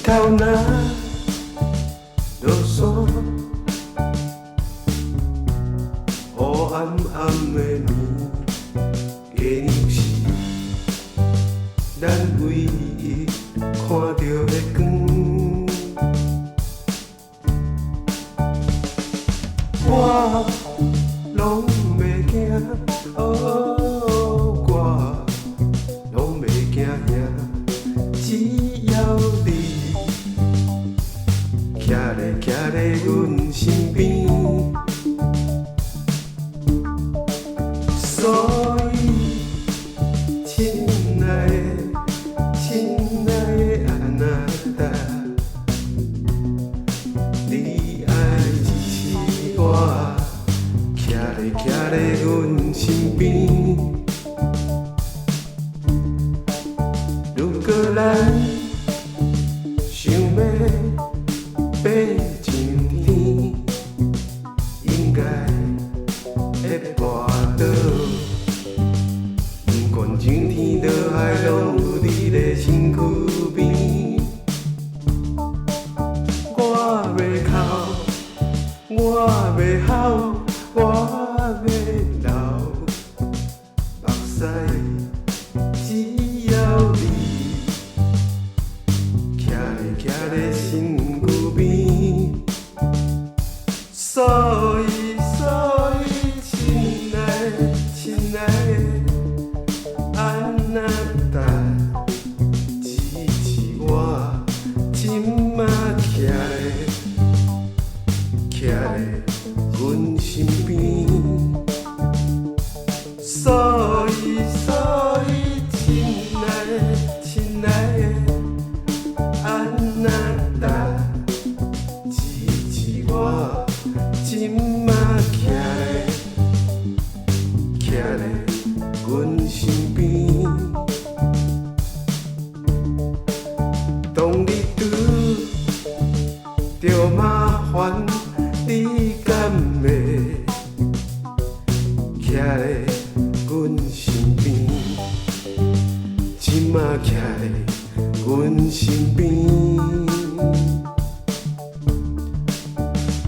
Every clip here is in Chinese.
头哪落山，黑暗暗的暝，加入是咱唯一看到的光。我拢袂惊，我拢袂惊遐，只要你徛咧阮身边，所以亲爱的安娜达，你爱支持我，徛咧阮身边。如果咱想要爬上天，应该会跋倒。不管上天落海，拢有你的身躯边。我袂哭，我袂哭，我袂流目屎，只要你徛咧身躯边。所以，亲爱的安娜达，支持我，今仔徛咧阮身边。所以，亲爱的安娜达，支持我，今仔徛咧阮身边。当你拄着麻烦，你敢会徛咧阮身边？今仔徛咧阮身边。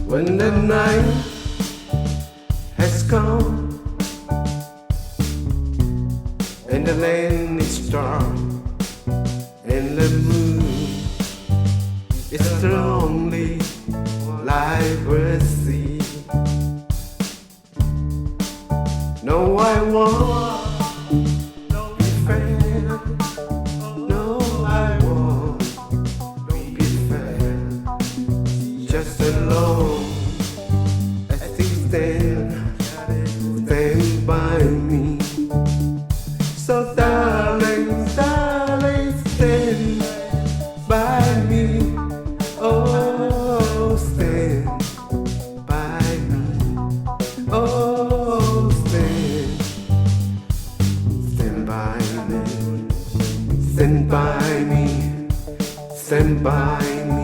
When the night has come and the land is dark and the moon is the only light we'll see. No, I won't be fair. No, I won't be fair. Just alone as you stand by me. So darling, stand by me. Oh, stand by me. Oh, stand by me. Stand by me. Stand by me.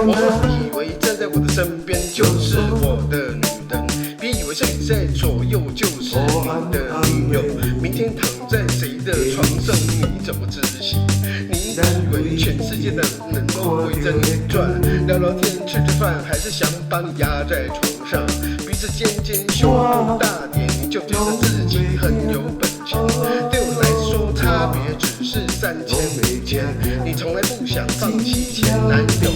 我以为站在我的身边就是我的女人，别以为是你在左右就是你的女友。明天躺在谁的床上，你怎么知悉？你以为全世界的人都围着你转，聊聊天吃饭，还是想把你压在床上？鼻子尖尖，胸部大点，你就觉得自己很有本钱。对我来说，差别只是3000。你从来不想放弃前男友。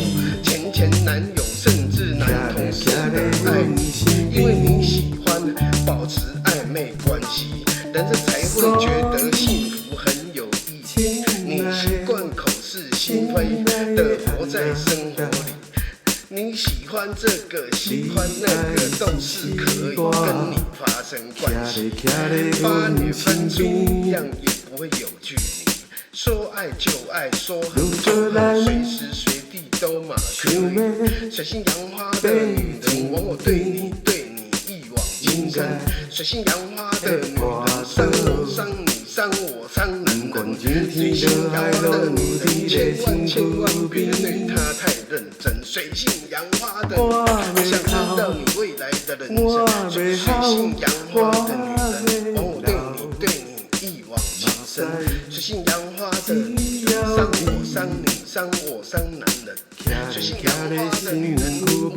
前男友甚至男同事的爱你，因为你喜欢保持暧昧关系，人生才会觉得幸福很有意义。你习惯口是心非的活在生活里，你你喜欢这个，喜欢那个，都是可以跟你发生关系。把你分出一样也不会有距离。说爱就爱，说恨就恨，随时随地都嘛可以。水性杨花的女人，枉我对你一往情深。水性杨花的女人，伤我伤你，伤我伤男人。水性杨花的女人，千万别对她太认真。水性杨花的女人，我想知道你未来的人生。水性杨花的女人，枉我对你一往情深。水性杨花的女人，伤我伤你，伤我伤男人。水性杨花的女人，我